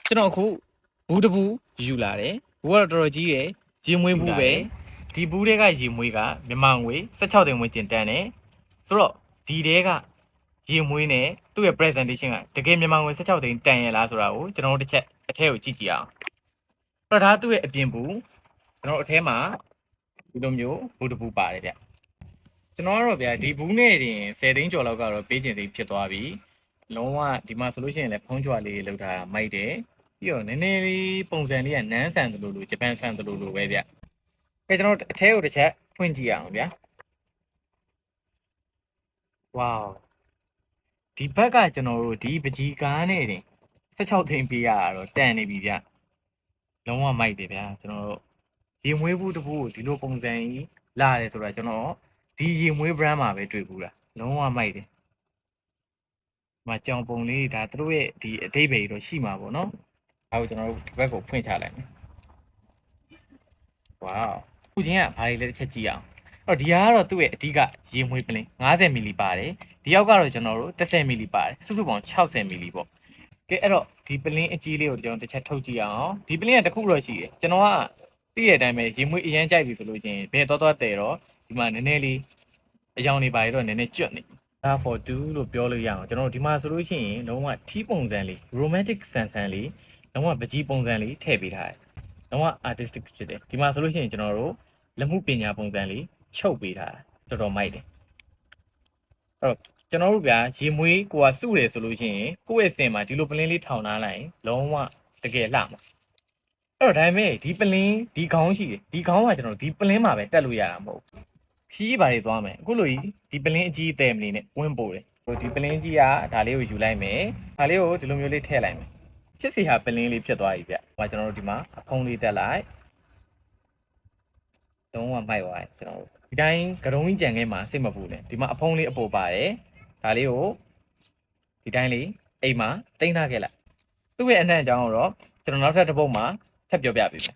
ကျွန်တော်အခုဘူးတဘူးယူလာတယ်ဘူးကတော့တော်တော်ကြီးတယ်ရေမွေးဘူးပဲဒီဘူးတွေကရေမွေးကမြန်မာငွေ16သိန်းဝန်းကျင်တန်တယ်ဆိုတော့ဒီတဲကရေမွေးနဲ့သူ့ရဲ့ presentation ကတကယ်မြန်မာငွေ16သိန်းတန်ရလားဆိုတာကိုကျွန်တော်တို့တစ်ချက်အထဲကိုကြည့်ကြည့်အောင်အဲ့ဒါသူ့ရဲ့အပြင်ဘူးကျွန်တော်အထဲမှာဒီလိုမျိုးဘူးတဘူးပါတယ်ဗျကျွန်တော်ကတော့ဗျာဒီဘူးနဲ့တင်10သိန်းကျော်လောက်ကတော့ပေးကျင်သိဖြစ်သွားပြီလုံးဝဒီမှာဆိုလို့ရှိရင်လည်းဖုံးကြွလေးလောက်ထားတာမိုက်တယ်ပြီးတော့နည်းနည်းလေးပုံစံလေးကနန်းဆန်သလိုလိုဂျပန်ဆန်သလိုလိုပဲဗျကဲကျွန်တော်အထဲကိုတစ်ချက်ဖွင့်ကြည့်အောင်ဗျာဝေါဒီဘက်ကကျွန်တော်တို့ဒီပကြီးကားနဲ့တင်16သိန်းပေးရတာတော့တန်နေပြီဗျလုံးဝမိုက်တယ်ဗျာကျွန်တော်တို့ရေမွေးဘူးတဘူးကိုဒီလိုပုံစံကြီးလာတယ်ဆိုတာကျွန်တော်ဒီရေမွေး brand မှာပဲတွေ့ဘူးလားလုံးဝမိုက်တယ်မှာကြောင်ပုံလေးဒါသူတို့ရဲ့ဒီအတိတ်ပဲတော့ရှိမှာပေါ့နော်အဲဒါကိုကျွန်တော်တို့ဒီဘက်ကိုဖွင့်ချလိုက်မယ်ဝေါခုချင်းကဘာတွေလဲတစ်ချက်ကြည့်အောင်အဲ့တော့ဒီကတော့သူ့ရဲ့အဓိကရေမွေးပလင်း50မီလီပါတယ်ဒီရောက်ကတော့ကျွန်တော်တို့10မီလီပါတယ်စုစုပေါင်း60မီလီပေါ့ကဲအဲ့တော့ဒီပလင်းအကြီးလေးကိုကျွန်တော်တစ်ချက်ထုတ်ကြည့်အောင်ဒီပလင်းကတစ်ခုတော့ရှိတယ်ကျွန်တော်ကသိတဲ့အတိုင်းပဲရေမွေးအရန်ကြိုက်ပြီဆိုလို့ချင်းဘယ်တော့တဲ့တော့ဒီမှာနည်းနည်းလေးအယောင်နေပါရတော့နည်းနည်းကျွတ်နေဒါfor 2လို့ပြောလို့ရအောင်ကျွန်တော်ဒီမှာဆိုလို့ရှိရင်လုံးဝထီးပုံစံလေး romantic ဆန်ဆန်လေးလုံးဝပကြီးပုံစံလေးထည့်ပေးထားတယ်လုံးဝ artistic ဖြစ်တယ်ဒီမှာဆိုလို့ရှိရင်ကျွန်တော်တို့လက်မှုပညာပုံစံလေးချုပ်ပေးထားတာတော်တော်မိုက်တယ်အဲ့တော့ကျွန်တော်တို့ဗျာရေမွေးကိုကစုတယ်ဆိုလို့ရှိရင်ကိုယ့်ရဲ့စင်မှာဒီလိုပလင်းလေးထောင်ထားလိုက်လုံးဝတကယ်လှမှာအဲ့တော့ဒါပေမဲ့ဒီပလင်းဒီခေါင်းရှိတယ်ဒီခေါင်းကကျွန်တော်ဒီပလင်းမှာပဲတက်လို့ရတာမဟုတ်ဘူးခီးပါတွေသွားမယ်အခုလိုကြီးဒီပလင်းအကြီးအသေးမလေးနဲ့ဝင်းပို့တယ်ဟိုဒီပလင်းကြီးကဒါလေးကိုယူလိုက်မယ်ဒါလေးကိုဒီလိုမျိုးလေးထည့်လိုက်မယ်ချစ်စီဟာပလင်းလေးဖြစ်သွားပြီဗျဟိုကျွန်တော်တို့ဒီမှာအဖုံးလေးတက်လိုက်လုံးဝမိုက်သွားတယ်ကျွန်တော်တို့ဒီတိုင်းကရုံးကြီးကြံခဲမှာစိတ်မပူနဲ့ဒီမှာအဖုံးလေးအပေါ်ပါတယ်ဒါလေးကိုဒီတိုင်းလေးအိမ်မှာတင်ထားခဲ့လိုက်သူ့ရဲ့အနှံ့အကြောင်းကိုတော့ကျွန်တော်နောက်ထပ်တစ်ပုတ်မှာထပ်ပြောပြပေးမယ်